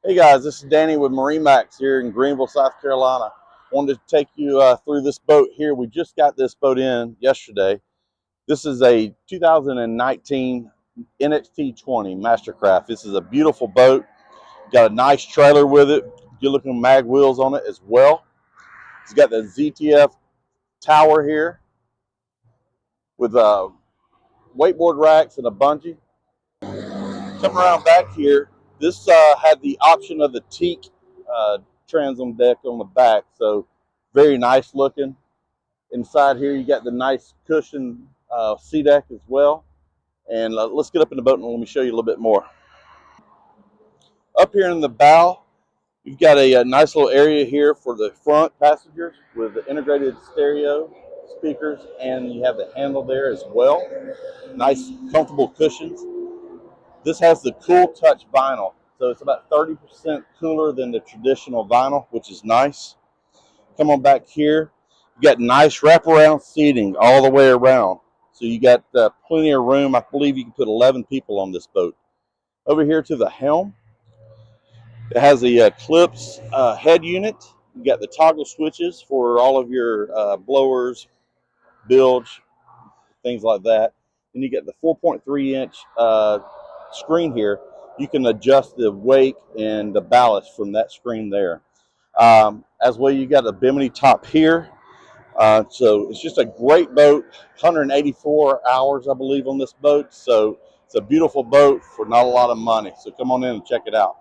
Hey guys, this is Danny with MarineMax here in Greenville, South Carolina. Wanted to take you through this boat here. We just got this boat in yesterday. This is a 2019 NXT20 MasterCraft. This is a beautiful boat. Got a nice trailer with it. Good looking mag wheels on it as well. It's got the ZTF tower here with wakeboard racks and a bungee. Coming around back here, this had the option of the teak transom deck on the back, so very nice looking. Inside here, you got the nice cushion sea deck as well. And let's get up in the boat and let me show you a little bit more. Up here in the bow, you've got a nice little area here for the front passengers with the integrated stereo speakers, and you have the handle there as well. Nice, comfortable cushions. This has the Cool Touch vinyl, so it's about 30% cooler than the traditional vinyl, which is nice. Come on back here. You got nice wraparound seating all the way around. So you got plenty of room. I believe you can put 11 people on this boat. Over here to the helm, it has the Eclipse head unit. You got the toggle switches for all of your blowers, bilge, things like that. And you get the 4.3-inch screen here. You can adjust the wake and the ballast from that screen there. As well, you got a bimini top here. So it's just a great boat. 184 hours, I believe, on this boat. So it's a beautiful boat for not a lot of money. So come on in and check it out.